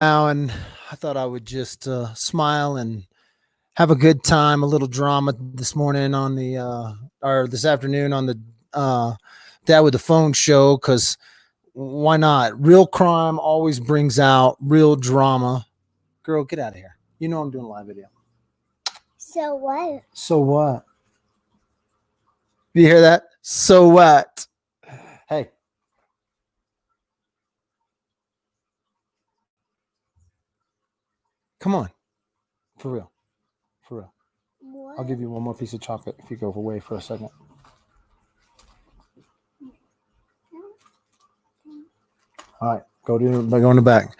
now, and I thought I would just smile and have a good time. A little drama this morning on the or this afternoon on the Dad with the Phone show, because why not? Real crime always brings out real drama. Girl, get out of here. You know I'm doing a live video. So what? So what? You hear that? So what? Hey. Come on. For real. For real. What? I'll give you one more piece of chocolate if you go away for a second. All right, go in the back.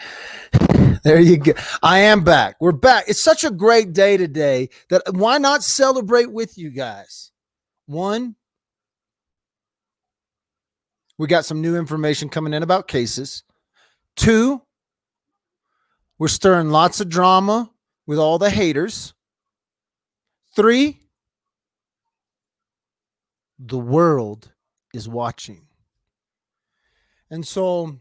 There you go. I am back. We're back. It's such a great day today that why not celebrate with you guys? One, we got some new information coming in about cases. Two, we're stirring lots of drama with all the haters. Three, the world is watching. And so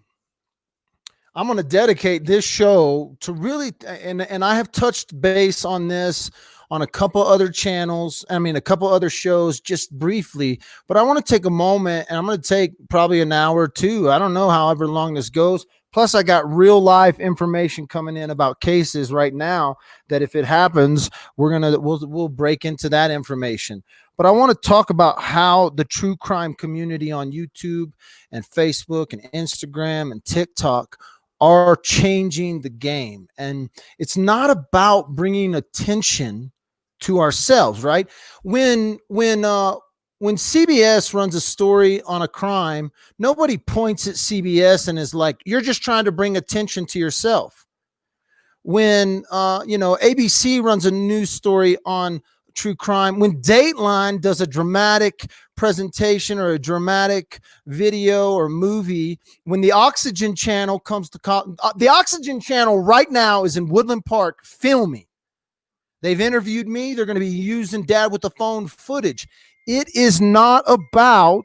I'm going to dedicate this show to really, and I have touched base on this on a couple other channels. I mean, a couple other shows just briefly, but I want to take a moment, and I'm going to take probably an hour or two. I don't know, however long this goes. Plus, I got real life information coming in about cases right now that if it happens, we'll break into that information. But I want to talk about how the true crime community on YouTube and Facebook and Instagram and TikTok are changing the game. And it's not about bringing attention to ourselves, right? When CBS runs a story on a crime, nobody points at CBS and is like, you're just trying to bring attention to yourself. When ABC runs a news story on true crime, when Dateline does a dramatic presentation or a dramatic video or movie, when the Oxygen Channel comes to the Oxygen Channel right now is in Woodland Park filming. They've interviewed me. They're going to be using Dad with the Phone footage. It is not about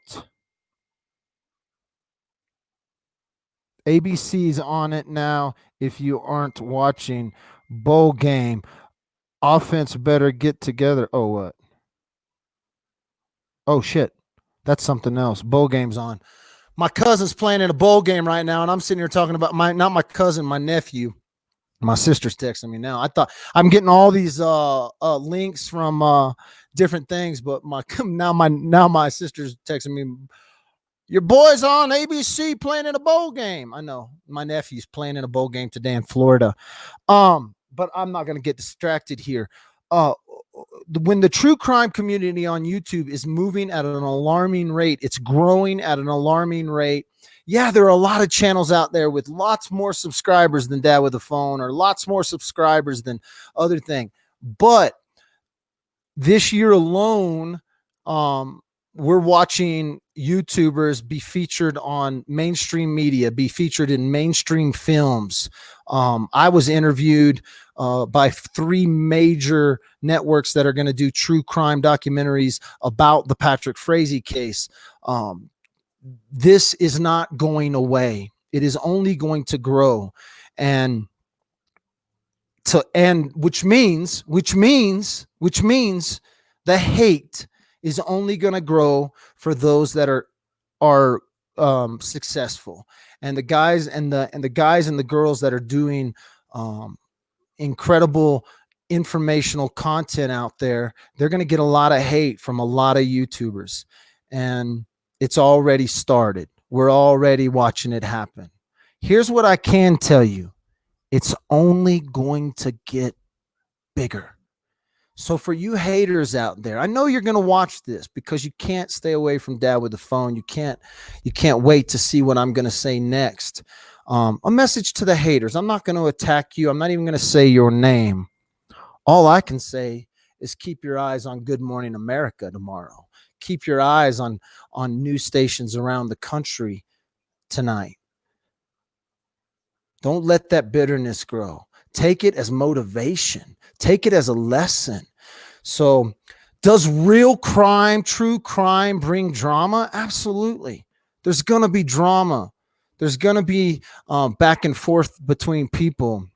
ABC's on it now. If you aren't watching, bowl game, offense better get together. Oh, what? Oh, shit. That's something else. Bowl game's on. My cousin's playing in a bowl game right now, and I'm sitting here talking about not my cousin, my nephew. My sister's texting me now. I thought I'm getting all these links from different things, but now my sister's texting me. Your boy's on ABC playing in a bowl game. I know my nephew's playing in a bowl game today in Florida. But I'm not going to get distracted here. When the true crime community on YouTube is moving at an alarming rate, it's growing at an alarming rate. Yeah, there are a lot of channels out there with lots more subscribers than Dad with a Phone, or lots more subscribers than other thing. But this year alone, we're watching YouTubers be featured on mainstream media, be featured in mainstream films. I was interviewed by 3 major networks that are going to do true crime documentaries about the Patrick Frazee case. This is not going away. It is only going to grow. And which means the hate is only going to grow for those that are successful, and the guys and the girls that are doing incredible informational content out there. They're going to get a lot of hate from a lot of YouTubers, and it's already started. We're already watching it happen. Here's what I can tell you. It's only going to get bigger. So for you haters out there, I know you're going to watch this because you can't stay away from Dad with the Phone. You can't wait to see what I'm going to say next. A message to the haters. I'm not going to attack you. I'm not even going to say your name. All I can say is keep your eyes on Good Morning America tomorrow. Keep your eyes on news stations around the country tonight. Don't let that bitterness grow. Take it as motivation. Take it as a lesson. So, does real crime, true crime bring drama? Absolutely. There's going to be drama. There's going to be back and forth between people.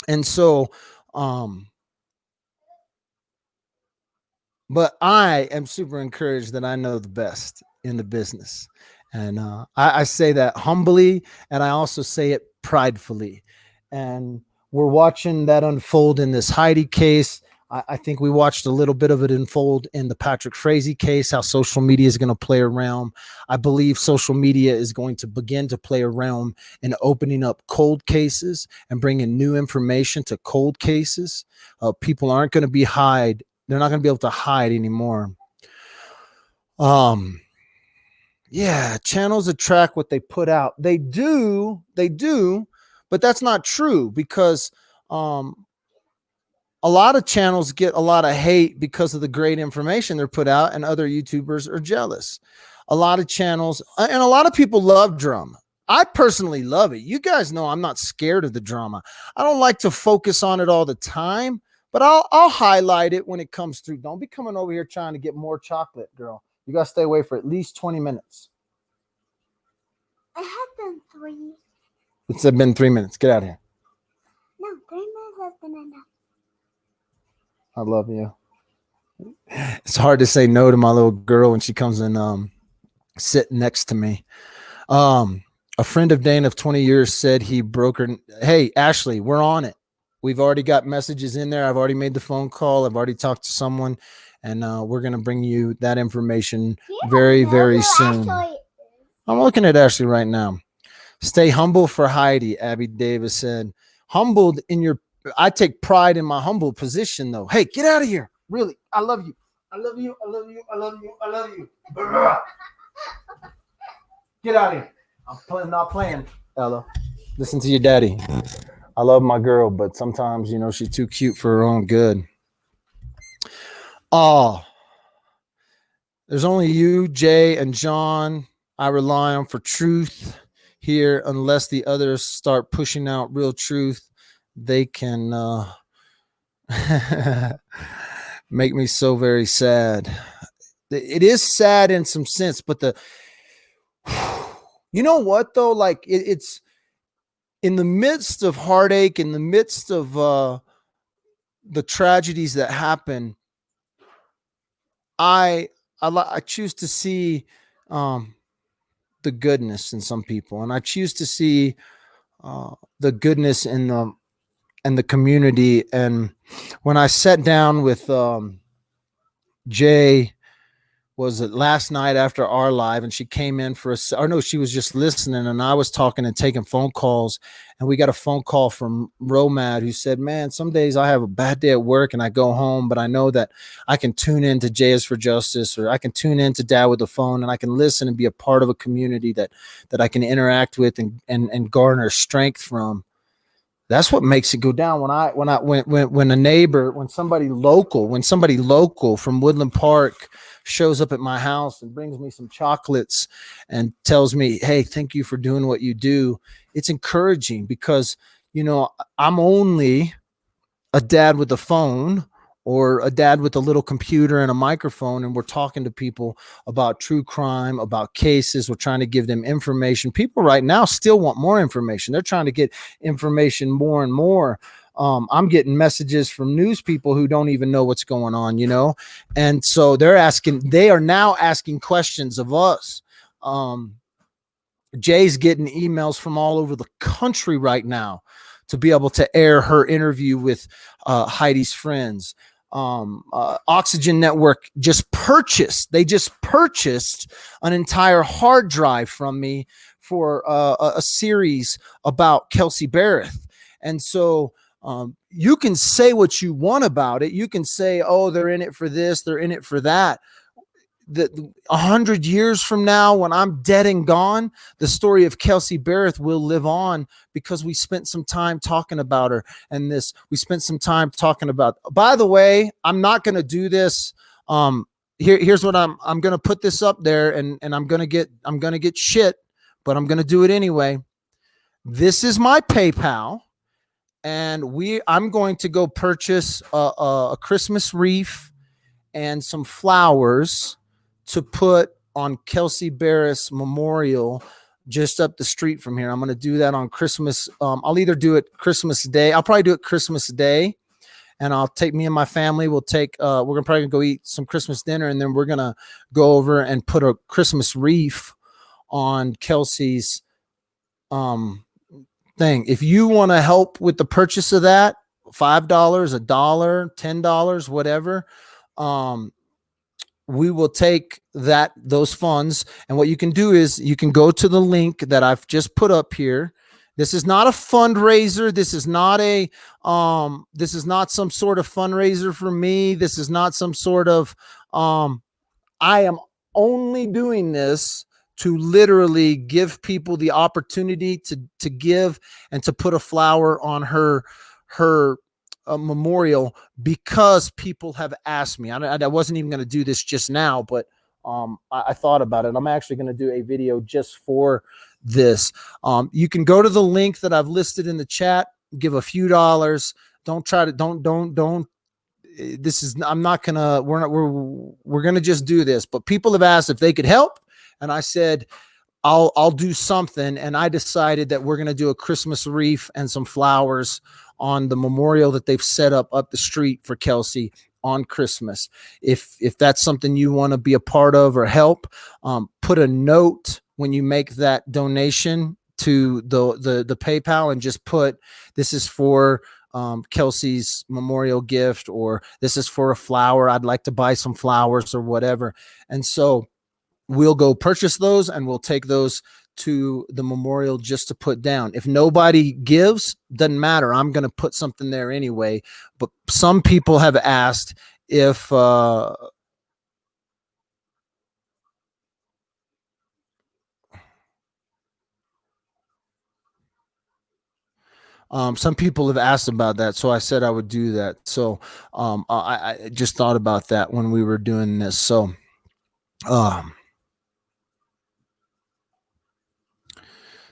And so, um, but I am super encouraged that I know the best in the business. And I say that humbly, and I also say it pridefully. And we're watching that unfold in this Heidi case. I think we watched a little bit of it unfold in the Patrick Frazee case, how social media is going to play a realm. I believe social media is going to begin to play a realm in opening up cold cases and bringing new information to cold cases. People aren't going to be they're not going to be able to hide anymore. Um, yeah, channels attract what they put out. They do, but that's not true because um, a lot of channels get a lot of hate because of the great information they're put out, and other YouTubers are jealous. A lot of channels and a lot of people love drama. I personally love it. You guys know I'm not scared of the drama. I don't like to focus on it all the time, but I'll highlight it when it comes through. Don't be coming over here trying to get more chocolate, girl. You got to stay away for at least 20 minutes. I have been 3. It's been 3 minutes. Get out of here. No, 3 minutes has been enough. I love you. It's hard to say no to my little girl when she comes and sit next to me. A friend of Dane of 20 years said he broke her. Hey, Ashley, we're on it. We've already got messages in there. I've already made the phone call. I've already talked to someone, and we're going to bring you that information very, very soon. I'm looking at Ashley right now. Stay humble for Heidi, Abby Davis said. Humbled in your, I take pride in my humble position, though. Hey, get out of here. Really, I love you. I love you. I love you. I love you. I love you. Get out of here. I'm not playing, Ella. Listen to your daddy. I love my girl, but sometimes, she's too cute for her own good. Oh, there's only you, Jay, and John I rely on for truth here. Unless the others start pushing out real truth, they can make me so very sad. It is sad in some sense, but you know what though? Like it's in the midst of heartache, in the midst of the tragedies that happen, I choose to see the goodness in some people, and I choose to see the goodness in the community. And when I sat down with Jay, was it last night after our live, and she came in she was just listening, and I was talking and taking phone calls, and we got a phone call from Romad, who said, man, some days I have a bad day at work and I go home, but I know that I can tune in to Jay is for Justice, or I can tune in to Dad with the Phone, and I can listen and be a part of a community that I can interact with and garner strength from. That's what makes it go down. When a neighbor, when somebody local from Woodland Park shows up at my house and brings me some chocolates and tells me, hey, thank you for doing what you do, it's encouraging, because I'm only a dad with a phone, or a dad with a little computer and a microphone, and we're talking to people about true crime, about cases. We're trying to give them information. People right now still want more information. They're trying to get information more and more. I'm getting messages from news people who don't even know what's going on, and so they are now asking questions of us. Jay's getting emails from all over the country right now to be able to air her interview with Heidi's friends. Oxygen Network just purchased an entire hard drive from me for a series about Kelsey Barrett. And so you can say what you want about it. You can say, oh, they're in it for this, they're in it for that. That 100 years from now, when I'm dead and gone, the story of Kelsey Barrett will live on, because we spent some time talking about her. And we spent some time talking about, by the way, I'm not going to do this. Here's what I'm going to put this up there, and I'm going to get shit, but I'm going to do it anyway. This is my PayPal, and I'm going to go purchase a Christmas wreath and some flowers to put on Kelsey Barrett's memorial just up the street from here. I'm going to do that on Christmas. I'll either do it Christmas Day. I'll probably do it Christmas Day, and I'll take me and my family. We'll take. We're gonna probably go eat some Christmas dinner, and then we're gonna go over and put a Christmas wreath on Kelsey's thing. If you want to help with the purchase of that, $5, $1, $10, whatever. We will take those funds, and what you can do is you can go to the link that I've just put up here. This is not a fundraiser. This is not some sort of fundraiser for me. This is not some sort of I am only doing this to literally give people the opportunity to give and to put a flower on her memorial, because people have asked me. I wasn't even going to do this just now, but I thought about it. I'm actually going to do a video just for this. You can go to the link that I've listed in the chat, give a few dollars. Don't try to, don't. This is, I'm not going to, we're going to just do this, but people have asked if they could help. And I said, I'll do something. And I decided that we're going to do a Christmas wreath and some flowers on the memorial that they've set up the street for Kelsey on Christmas. If that's something you want to be a part of or help, put a note when you make that donation to the PayPal, and just put, this is for Kelsey's memorial gift, or this is for a flower. I'd like to buy some flowers or whatever. And so we'll go purchase those, and we'll take those to the memorial just to put down. If nobody gives, doesn't matter. I'm going to put something there anyway. But some people have asked if some people have asked about that, so I said I would do that. So I just thought about that when we were doing this. So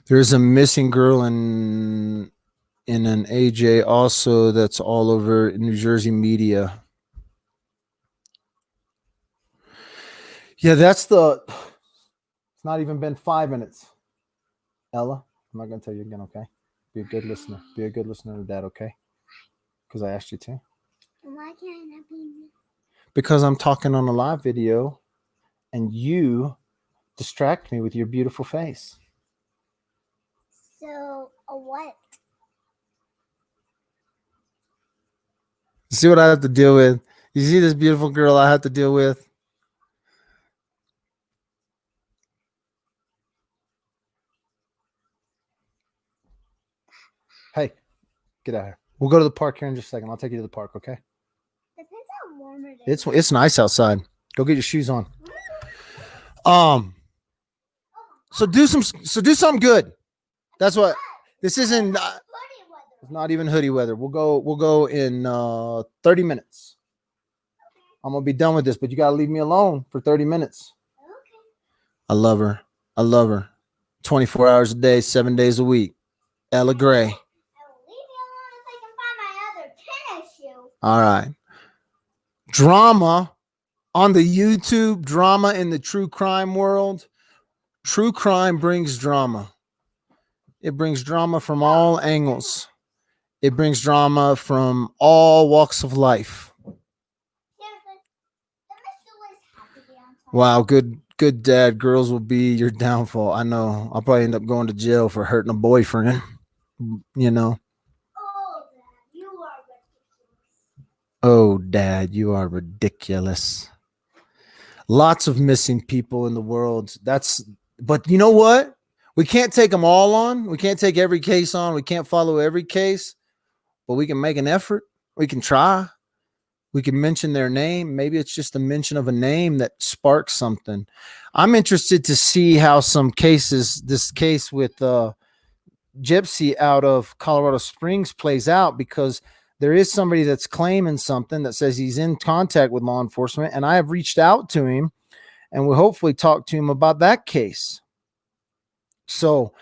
there's a missing girl in an AJ also that's all over New Jersey media. Yeah, it's not even been 5 minutes. Ella, I'm not going to tell you again, okay? Be a good listener. Be a good listener to Dad, okay? Because I asked you to. Why can't I be? Because I'm talking on a live video, and you distract me with your beautiful face. So, what? See what I have to deal with? You see this beautiful girl I have to deal with? Hey, get out of here. We'll go to the park here in just a second. I'll take you to the park, okay? Depends how warm it is. It's nice outside. Go get your shoes on. So do something good. That's what this isn't. It's not even hoodie weather. We'll go in 30 minutes. I'm gonna be done with this, but you gotta leave me alone for 30 minutes. Okay. I love her. I love her. 24 hours a day, 7 days a week. Ella Gray. Leave me alone if I can find my other tennis shoe. All right. Drama on the YouTube, drama in the true crime world. True crime brings drama. It brings drama from all angles. It brings drama from all walks of life. Wow, good dad. Girls will be your downfall. I know. I'll probably end up going to jail for hurting a boyfriend. You know. Oh, Dad, you are ridiculous. Lots of missing people in the world. But you know what? We can't take them all on. We can't take every case on. We can't follow every case, but we can make an effort. We can try. We can mention their name. Maybe it's just a mention of a name that sparks something. I'm interested to see how this case with Gypsy out of Colorado Springs plays out, because there is somebody that's claiming something that says he's in contact with law enforcement, and I have reached out to him and we'll hopefully talk to him about that case. So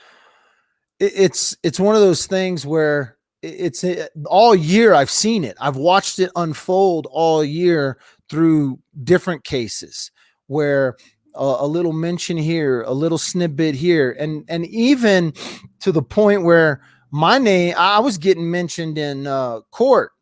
it's one of those things where it's all year I've seen it. I've watched it unfold all year through different cases where a little mention here, a little snippet here, and even to the point where my name, I was getting mentioned in court.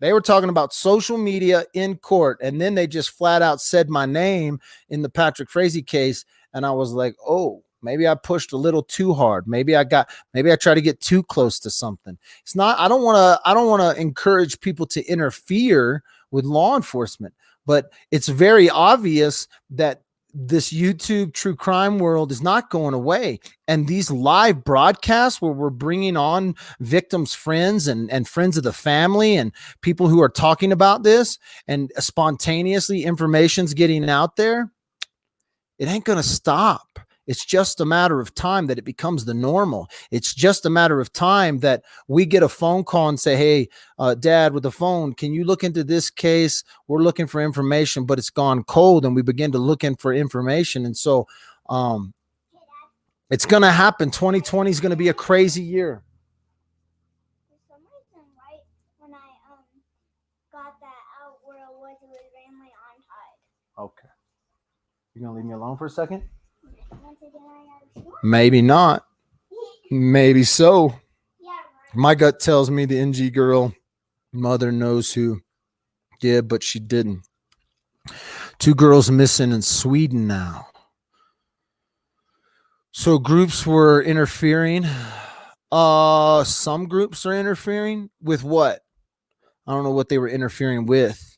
They were talking about social media in court, and then they just flat out said my name in the Patrick Frazee case, and I was like, oh, maybe I pushed a little too hard. Maybe I tried to get too close to something. It's not. I don't want to encourage people to interfere with law enforcement, but it's very obvious that this YouTube true crime world is not going away. And these live broadcasts where we're bringing on victims' friends and friends of the family and people who are talking about this, and spontaneously information's getting out there, it ain't going to stop. It's just a matter of time that it becomes the normal. It's just a matter of time that we get a phone call and say, hey, Dad, with the phone, can you look into this case? We're looking for information, but it's gone cold. And we begin to look in for information. And so it's going to happen. 2020 is going to be a crazy year. For some reason, right when I got that out where it was randomly untied. Okay. You going to leave me alone for a second? Once again, I got a Maybe not. Maybe so. Yeah, right. My gut tells me the NG girl mother knows who did, but she didn't. 2 girls missing in Sweden now. So groups were interfering. Some groups are interfering with what? I don't know what they were interfering with.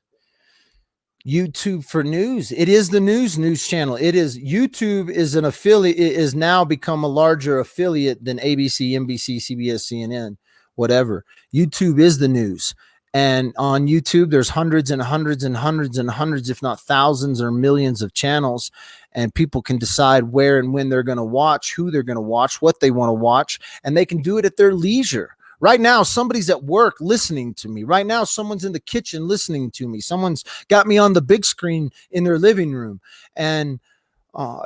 YouTube for news. It is the news channel. It is YouTube is an affiliate. It is now become a larger affiliate than ABC, NBC, CBS, CNN, whatever. YouTube is the news. And on YouTube, there's hundreds and hundreds and hundreds and hundreds, if not thousands or millions of channels. And people can decide where and when they're going to watch, who they're going to watch, what they want to watch. And they can do it at their leisure. Right now, somebody's at work listening to me. Right now, someone's in the kitchen listening to me. Someone's got me on the big screen in their living room. And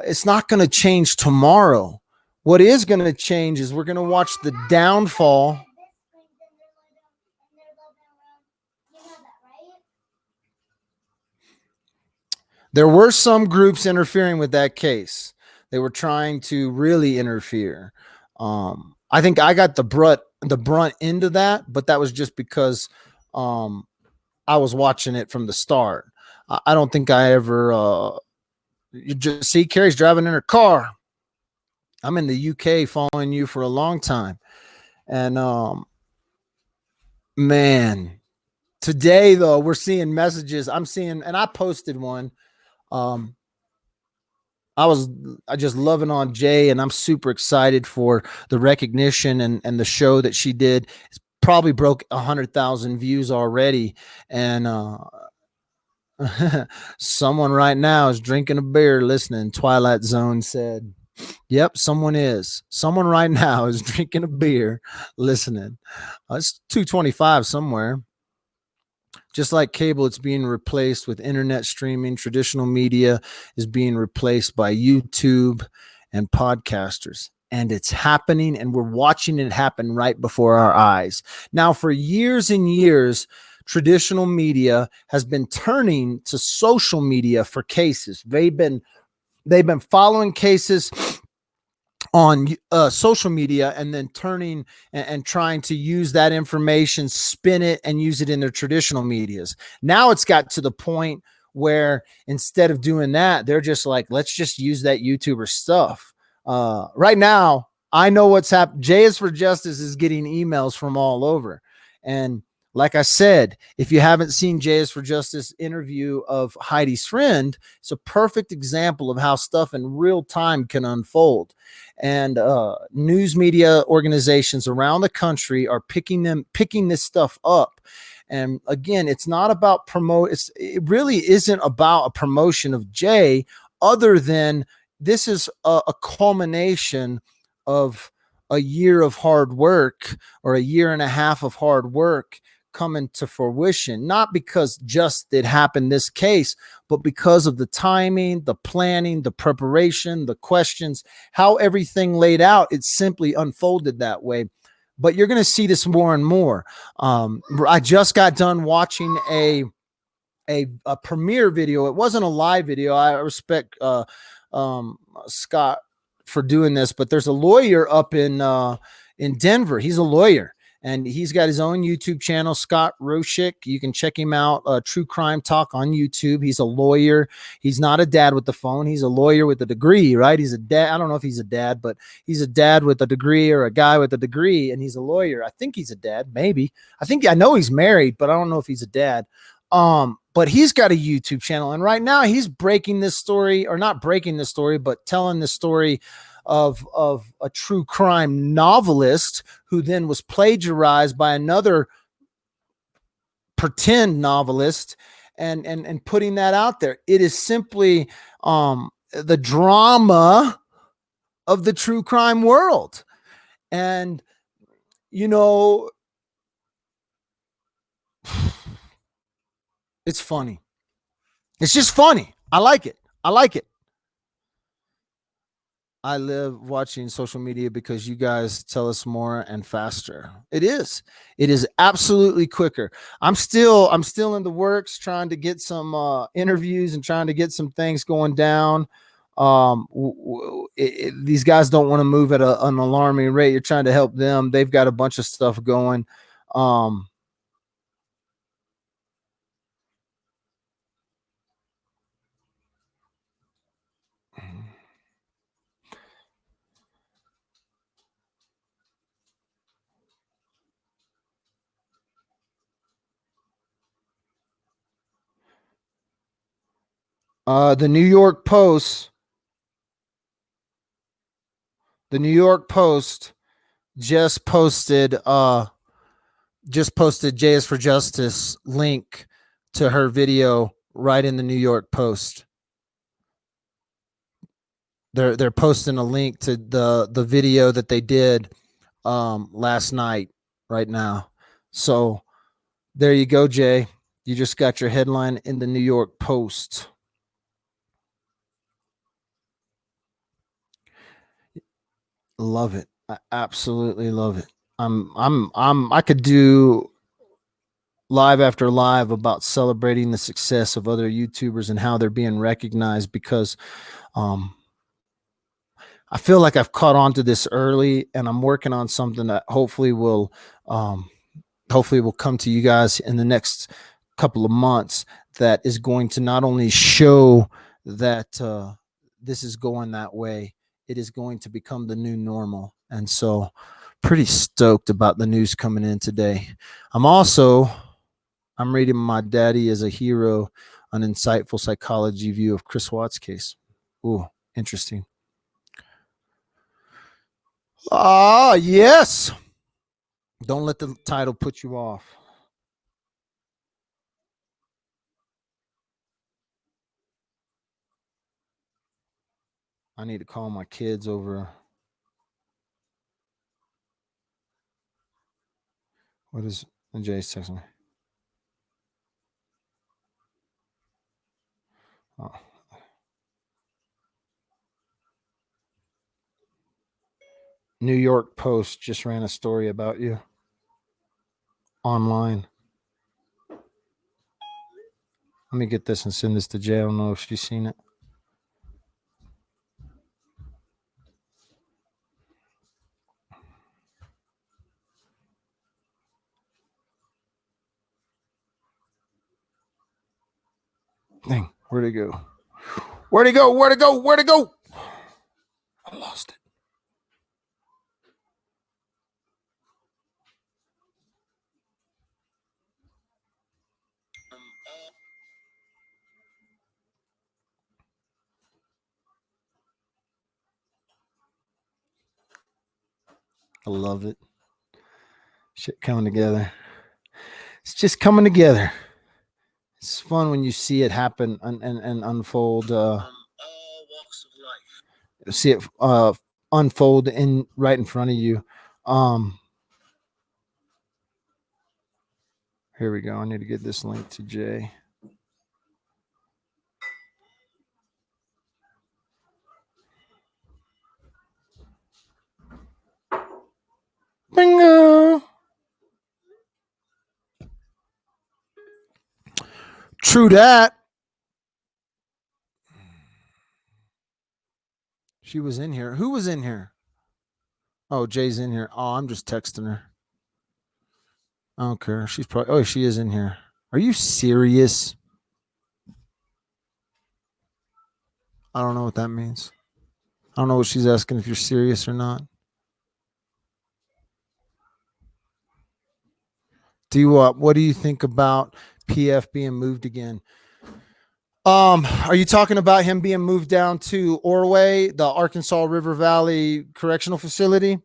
it's not going to change tomorrow. What is going to change is we're going to watch the downfall. There were some groups interfering with that case. They were trying to really interfere. I think I got the brunt into that, but that was just because I was watching it from the start. I don't think I ever you just see Carrie's driving in her car. I'm in the UK following you for a long time. And man, today though, we're seeing messages. I'm seeing, and I posted one. I just loving on Jay, and I'm super excited for the recognition and the show that she did. It's probably broke 100,000 views already. And someone right now is drinking a beer listening. Twilight Zone said, yep, someone right now is drinking a beer listening. It's 225 somewhere. Just like cable, it's being replaced with internet streaming. Traditional media is being replaced by YouTube and podcasters. And it's happening, and we're watching it happen right before our eyes. Now, for years and years, traditional media has been turning to social media for cases. They've been following cases on social media and then turning and trying to use that information, spin it, and use it in their traditional medias. Now it's got to the point where instead of doing that, they're just like, let's just use that YouTuber stuff. Right now, I know what's happened. Jay is for Justice is getting emails from all over. And like I said, if you haven't seen Jay is for Justice interview of Heidi's friend, it's a perfect example of how stuff in real time can unfold. And news media organizations around the country are picking this stuff up. And again, it's not about it really isn't about a promotion of Jay, other than this is a culmination of a year of hard work, or a year and a half of hard work coming to fruition, not because just it happened this case, but because of the timing, the planning, the preparation, the questions, how everything laid out. It simply unfolded that way. But you're going to see this more and more. I just got done watching a premiere video. It wasn't a live video. I respect Scott for doing this, but there's a lawyer up in Denver. He's a lawyer, and he's got his own YouTube channel, Scott Roshik. You can check him out, True Crime Talk on YouTube. He's a lawyer. He's not a dad with the phone. He's a lawyer with a degree, right? He's a dad. I don't know if he's a dad, but he's a dad with a degree, or a guy with a degree, and he's a lawyer. I think he's a dad, maybe. I know he's married, but I don't know if he's a dad. But he's got a YouTube channel, and right now he's breaking this story, or not breaking the story, but telling the story of a true crime novelist who then was plagiarized by another pretend novelist, and putting that out there. It is simply the drama of the true crime world. And you know, it's funny. It's just funny. I like it. I live watching social media because you guys tell us more and faster. It is. It is absolutely quicker. I'm still in the works, trying to get some interviews and trying to get some things going down. These guys don't want to move at an alarming rate. You're trying to help them. They've got a bunch of stuff going. The New York Post. The New York Post just posted J is for Justice link to her video right in the New York Post. They're posting a link to the video that they did last night right now. So there you go, Jay. You just got your headline in the New York Post. Love it. I absolutely love it. I could do live after live about celebrating the success of other YouTubers and how they're being recognized, because I feel like I've caught on to this early, and I'm working on something that hopefully will come to you guys in the next couple of months, that is going to not only show that this is going that way, it is going to become the new normal. And so pretty stoked about the news coming in today. I'm reading My Daddy is a Hero, an insightful psychology view of Chris Watts' case. Ooh, interesting. Ah, yes. Don't let the title put you off. I need to call my kids over. What is Jay's texting me? Oh. New York Post just ran a story about you online. Let me get this and send this to Jay. I don't know if she's seen it. Dang, where'd it go? Where'd it go? Where'd it go? Where'd it go? I lost it. I love it. Shit coming together. It's just coming together. It's fun when you see it happen and unfold. All walks of life. See it unfold right in front of you. Here we go. I need to get this link to Jay. Bingo. True that. She was in here. Who was in here? Oh, Jay's in here. Oh, I'm just texting her. I don't care. She's probably. Oh, she is in here. Are you serious? I don't know what that means. I don't know what she's asking if you're serious or not. What do you think about PF being moved again? Are you talking about him being moved down to Orway, the Arkansas River Valley Correctional Facility?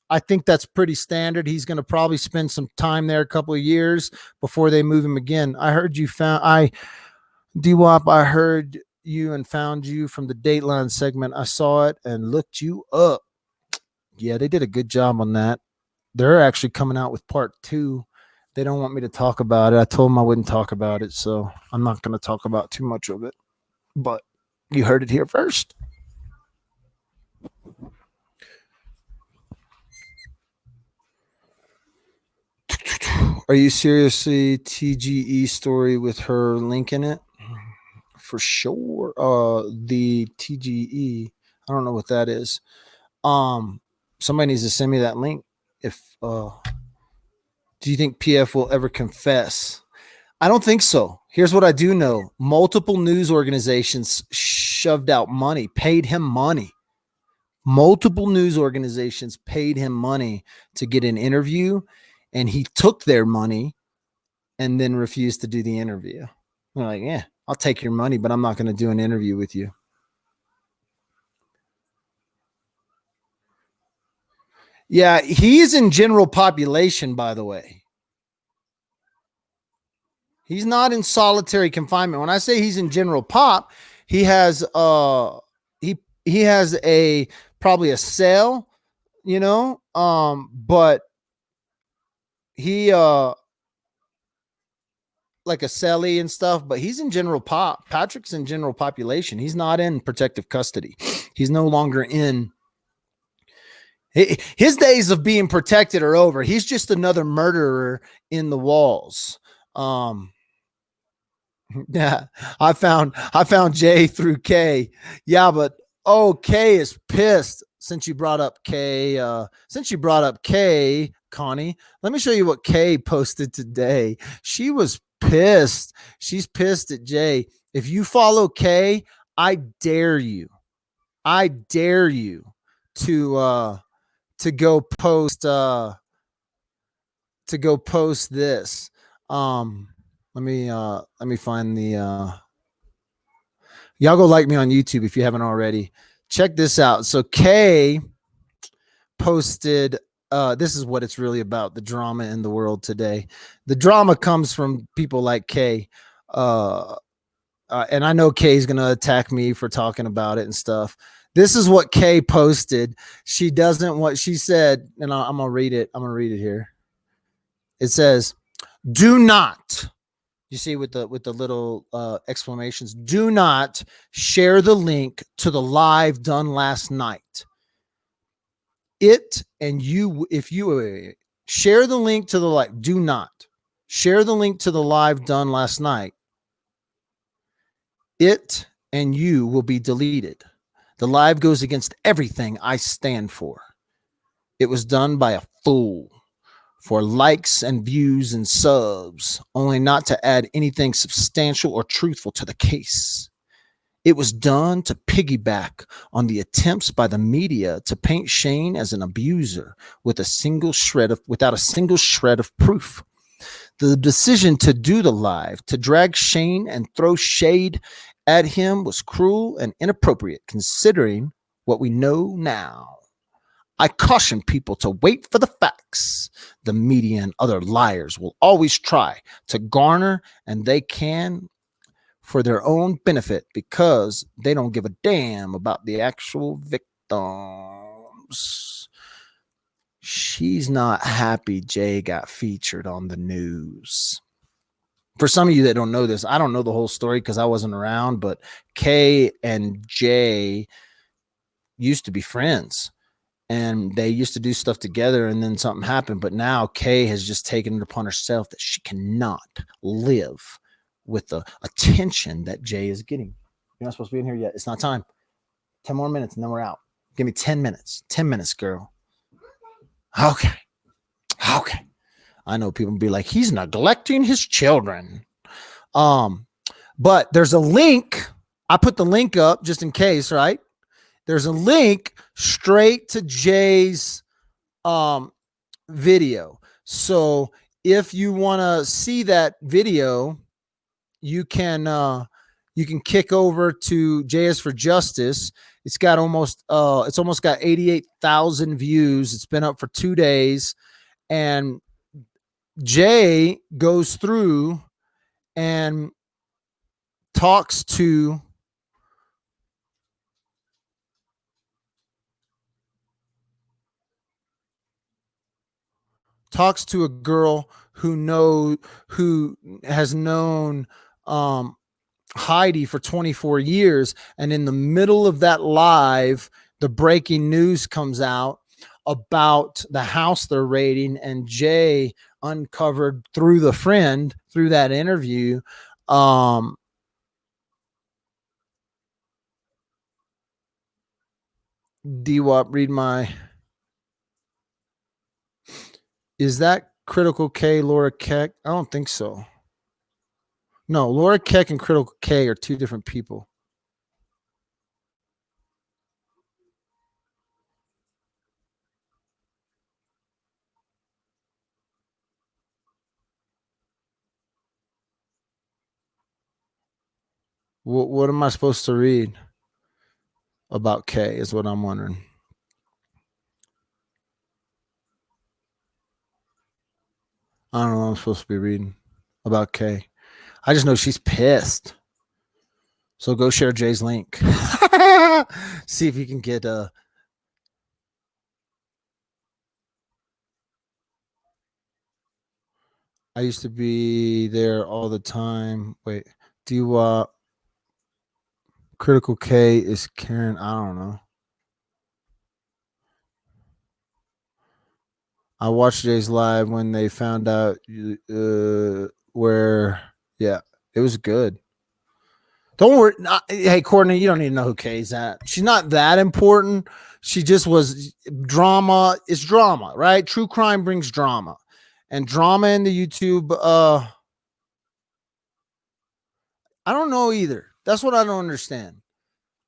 I think that's pretty standard. He's going to probably spend some time there, a couple of years before they move him again. I heard you found DWAP. I heard you and found you from the Dateline segment. I saw it and looked you up. Yeah, they did a good job on that. They're actually coming out with part 2. They don't want me to talk about it. I told them I wouldn't talk about it, so I'm not going to talk about too much of it. But you heard it here first. Are you seriously TGE story with her link in it? For sure. The TGE. I don't know what that is. Somebody needs to send me that link. If do you think PF will ever confess? I don't think so. Here's what I do know. Multiple news organizations shoved out money, paid him money. Multiple news organizations paid him money to get an interview, and he took their money and then refused to do the interview. They're like, yeah, I'll take your money, but I'm not going to do an interview with you. Yeah, he's in general population, by the way. He's not in solitary confinement. When I say he's in general pop, he has he has a probably a cell, but he like a celly and stuff, but he's in general pop. Patrick's in general population. He's not in protective custody. He's no longer in. His days of being protected are over. He's just another murderer in the walls. Yeah, I found J through K. Yeah, but K is pissed since you brought up K. Connie, let me show you what K posted today. She was pissed. She's pissed at J. If you follow K, I dare you. I dare you to go post this. Let me find the y'all go like me on YouTube if you haven't already. Check this out. So Kay posted this is what it's really about, the drama in the world today. The drama comes from people like Kay. And I know Kay's going to attack me for talking about it and stuff. This is what Kay posted. She doesn't what she said, and I'm going to read it. I'm going to read it here. It says, "Do not," you see with the little exclamations, "do not share the link to the live done last night. It and you, if you share the link to the live, do not share the link to the live done last night. It and you will be deleted. The live goes against everything I stand for. It was done by a fool for likes and views and subs, only not to add anything substantial or truthful to the case. It was done to piggyback on the attempts by the media to paint Shane as an abuser without a single shred of proof. The decision to do the live, to drag Shane and throw shade at him was cruel and inappropriate considering what we know now. I caution people to wait for the facts. The media and other liars will always try to garner, and they can for their own benefit because they don't give a damn about the actual victims." She's not happy Jay got featured on the news. For some of you that don't know this, I don't know the whole story because I wasn't around, but Kay and Jay used to be friends. And they used to do stuff together, and then something happened. But now Kay has just taken it upon herself that she cannot live with the attention that Jay is getting. You're not supposed to be in here yet. It's not time. 10 more minutes, and then we're out. Give me 10 minutes. 10 minutes, girl. Okay. Okay. I know people be like, he's neglecting his children. But there's a link. I put the link up just in case, right? There's a link straight to Jay's video. So if you want to see that video, you can kick over to JS for Justice. It's almost got 88,000 views. It's been up for 2 days, and Jay goes through and talks to a girl who has known Heidi for 24 years. And in the middle of that live, the breaking news comes out about the house they're raiding, and Jay uncovered through that interview, DWAP, read my, is that Critical K, Laura Keck? I don't think so. No, Laura Keck and Critical K are two different people. What am I supposed to read about K is what I'm wondering. I don't know what I'm supposed to be reading about K. I just know she's pissed. So go share Jay's link. See if you can get I used to be there all the time. Wait, do you Critical K is Karen? I don't know. I watched Jay's live when they found out where, yeah, it was good. Don't worry. Hey, Courtney, you don't need to know who Kay's at. She's not that important. She just was drama. It's drama, right? True crime brings drama, and drama in the YouTube. I don't know either. That's what I don't understand.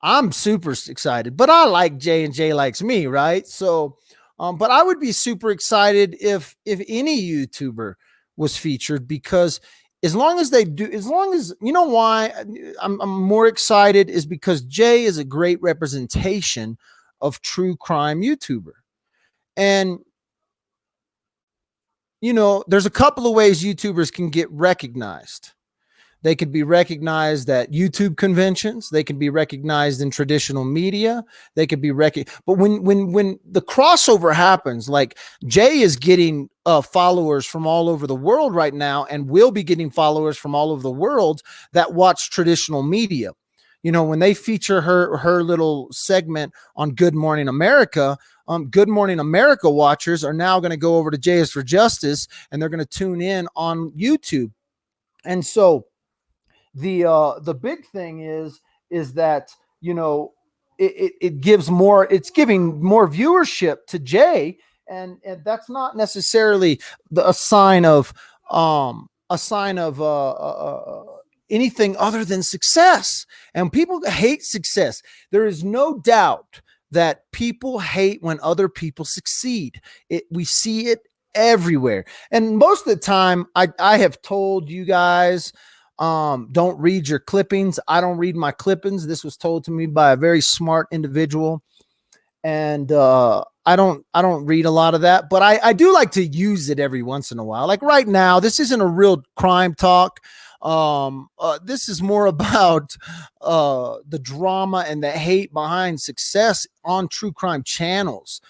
I'm super excited, but I like Jay and Jay likes me, right? So, but I would be super excited if any YouTuber was featured, because as long as you know why I'm more excited is because Jay is a great representation of true crime YouTuber. And you know, there's a couple of ways YouTubers can get recognized. They could be recognized at YouTube conventions. They can be recognized in traditional media. They could be but when the crossover happens, like Jay is getting followers from all over the world right now, and will be getting followers from all over the world that watch traditional media. You know, when they feature her little segment on Good Morning America, Good Morning America watchers are now going to go over to Jay is for Justice, and they're going to tune in on YouTube. And so the big thing is that, you know, it gives more, it's giving more viewership to Jay, and that's not necessarily a sign of anything other than success. And people hate success. There is no doubt that people hate when other people succeed. We see it everywhere, and most of the time I have told you guys, don't read your clippings. I don't read my clippings. This was told to me by a very smart individual. And I don't read a lot of that, but I do like to use it every once in a while. Like right now, this isn't a real crime talk. This is more about the drama and the hate behind success on true crime channels.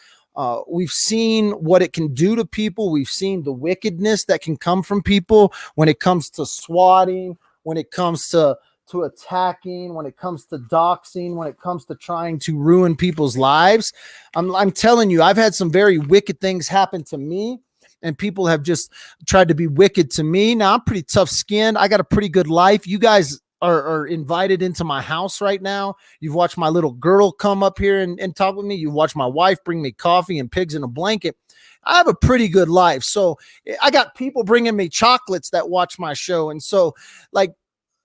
We've seen what it can do to people. We've seen the wickedness that can come from people when it comes to swatting, when it comes to attacking, when it comes to doxing, when it comes to trying to ruin people's lives. I'm telling you, I've had some very wicked things happen to me, and people have just tried to be wicked to me. Now I'm pretty tough skinned. I got a pretty good life. You guys are invited into my house right now. You've watched my little girl come up here and talk with me. You've watched my wife bring me coffee and pigs in a blanket. I have a pretty good life. So I got people bringing me chocolates that watch my show. And so, like,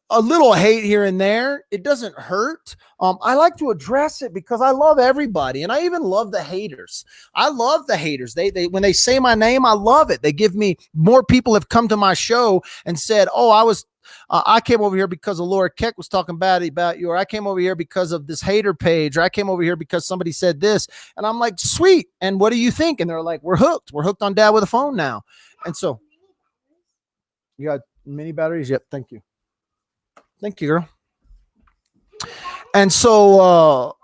a little hate here and there, it doesn't hurt. I like to address it because I love everybody, and I even love the haters. I love the haters. They when they say my name, I love it. They give me more. People have come to my show and said, "Oh, I came over here because of Laura Keck was talking bad about you, or I came over here because of this hater page, or I came over here because somebody said this." And I'm like, "Sweet." And what do you think? And they're like, "We're hooked. We're hooked on Dad with a Phone now." And so, you got mini batteries? Yep. Thank you. Thank you, girl. And so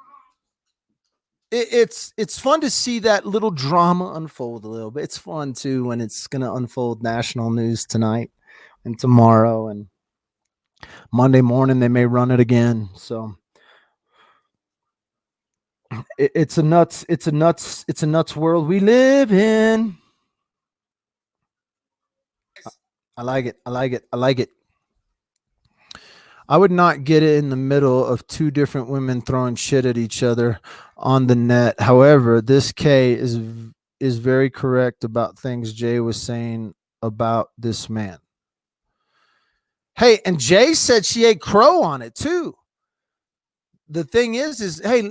it's fun to see that little drama unfold a little bit. It's fun too when it's going to unfold national news tonight and tomorrow and Monday morning. They may run it again. So it's a nuts world we live in. I like it. I like it. I like it. I would not get it in the middle of two different women throwing shit at each other on the net. However, this K is very correct about things Jay was saying about this man. Hey, and Jay said she ate crow on it too. The thing is hey,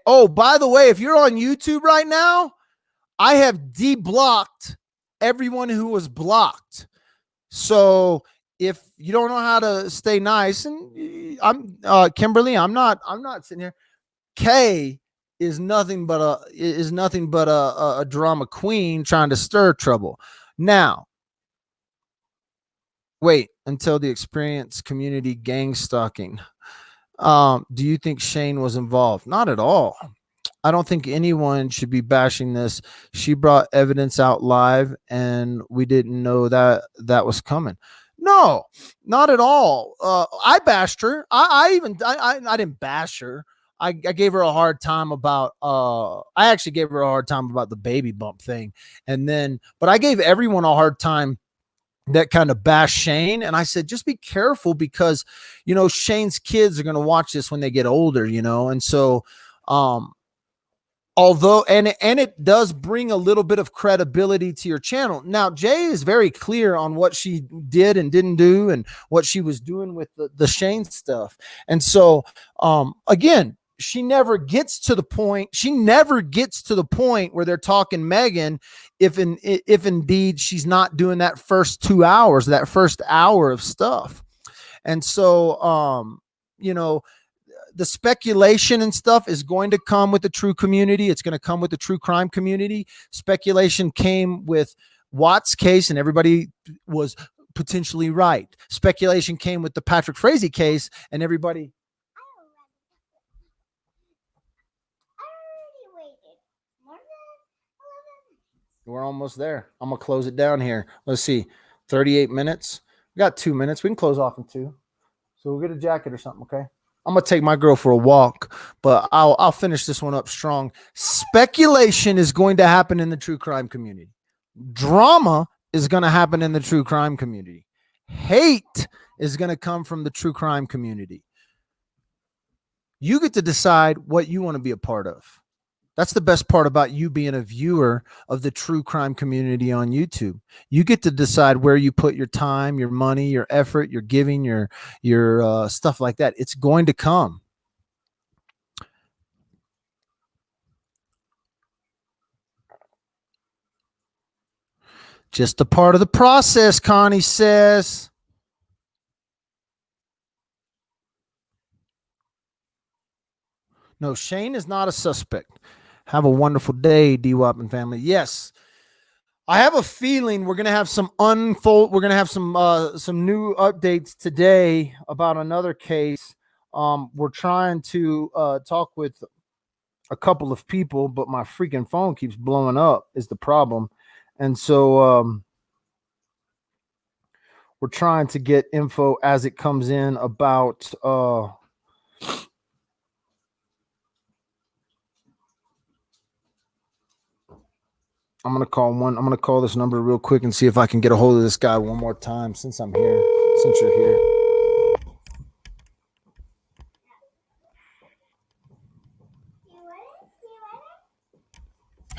oh, by the way, if you're on YouTube right now, I have de-blocked everyone who was blocked. So if you don't know how to stay nice, and I'm Kimberly, I'm not sitting here. Kay is nothing but a drama queen trying to stir trouble. Now, wait until the experience community gang stalking. Do you think Shane was involved? Not at all. I don't think anyone should be bashing this. She brought evidence out live, and we didn't know that was coming. No, not at all. I bashed her. I didn't bash her. I gave her a hard time about. I actually gave her a hard time about the baby bump thing, and then, but I gave everyone a hard time that kind of bash Shane. And I said, just be careful because, Shane's kids are going to watch this when they get older, and so. Although and it does bring a little bit of credibility to your channel. Now, Jay is very clear on what she did and didn't do and what she was doing with the Shane stuff. And so again, she never gets to the point where they're talking Megan if indeed she's not doing that first 2 hours, that first hour of stuff. And so the speculation and stuff is going to come with the true community. It's going to come with the true crime community. Speculation came with Watt's case, and everybody was potentially right. Speculation came with the Patrick Frazee case, and everybody. We're almost there. I'm going to close it down here. Let's see. 38 minutes. We got 2 minutes. We can close off in 2. So we'll get a jacket or something, okay? I'm gonna take my girl for a walk, but I'll finish this one up strong. Speculation is going to happen in the true crime community. Drama is going to happen in the true crime community. Hate is going to come from the true crime community. You get to decide what you want to be a part of. That's the best part about you being a viewer of the true crime community on YouTube. You get to decide where you put your time, your money, your effort, your giving, your stuff like that. It's going to come. Just a part of the process, Connie says. No, Shane is not a suspect. Have a wonderful day, D-Wop and family. Yes. I have a feeling we're gonna have some We're gonna have some new updates today about another case. We're trying to talk with a couple of people, but my freaking phone keeps blowing up. Is the problem, and so we're trying to get info as it comes in about. I'm gonna call this number real quick and see if I can get a hold of this guy one more time since I'm here. Since you're here.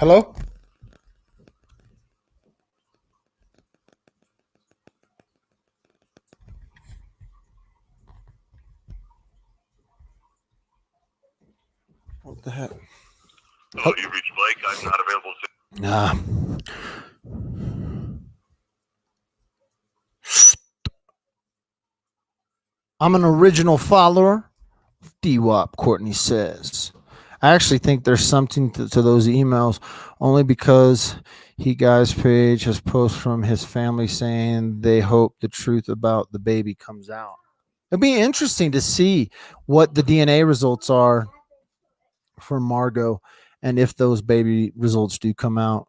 Hello? What the heck? Hello, you reached Blake. I'm not available. Nah. I'm an original follower of DWAP, Courtney says. I actually think there's something to those emails only because he guy's page has posts from his family saying they hope the truth about the baby comes out. It'd be interesting to see what the DNA results are for Margot and if those baby results do come out.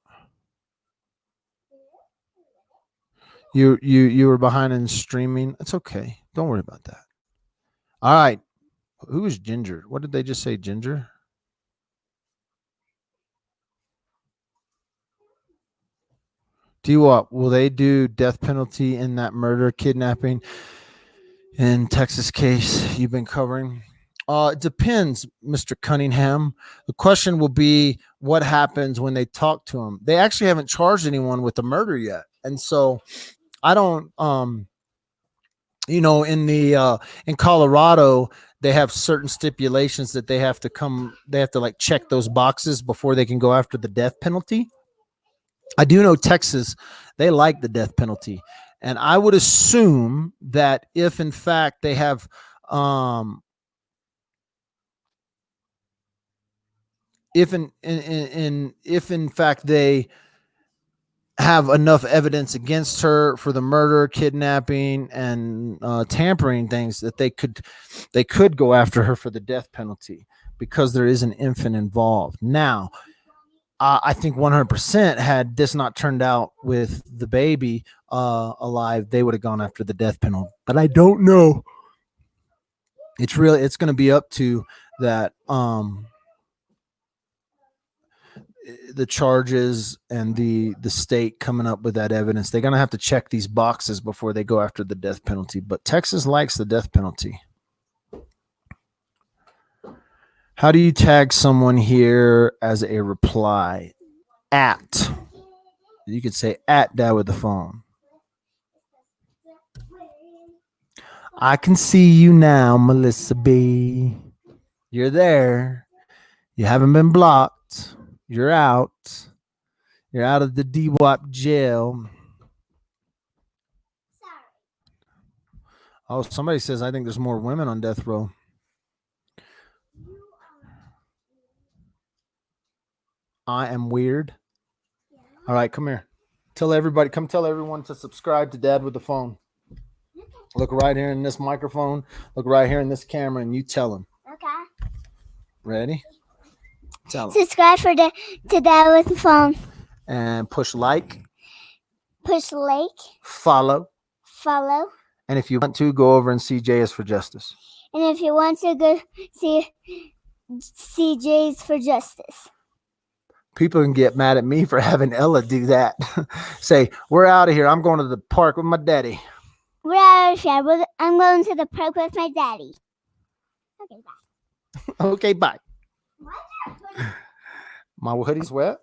You were behind in streaming. It's okay. Don't worry about that. All right. Who is Ginger? What did they just say, Ginger? Do you what? Will they do death penalty in that murder, kidnapping in Texas case you've been covering? It depends, Mr. Cunningham. The question will be what happens when they talk to him. They actually haven't charged anyone with the murder yet. And so I don't in Colorado they have certain stipulations that they have to like check those boxes before they can go after the death penalty. I do know Texas, they like the death penalty. And I would assume that if in fact they have if in fact they have enough evidence against her for the murder, kidnapping, and tampering things that they could go after her for the death penalty because there is an infant involved. Now, I think 100% had this not turned out with the baby alive, they would have gone after the death penalty. But I don't know. It's going to be up to that the charges and the state coming up with that evidence. They're going to have to check these boxes before they go after the death penalty. But Texas likes the death penalty. How do you tag someone here as a reply? At. You could say at Dad with the phone. I can see you now, Melissa B. You're there. You haven't been blocked. You're out. You're out of the DWAP jail. Oh, somebody says I think there's more women on death row. I am weird. All right, come here. Tell everyone to subscribe to Dad with the phone. Look right here in this microphone. Look right here in this camera, and you tell them. Okay. Ready? Tell them. Subscribe to Dad with the phone. And push like. Push like. Follow. And if you want to, go over and see J is for Justice. And if you want to go see J's for Justice. People can get mad at me for having Ella do that. Say, we're out of here. I'm going to the park with my daddy. We're out of here. I'm going to the park with my daddy. Okay, bye. Okay, bye. My hoodie's wet.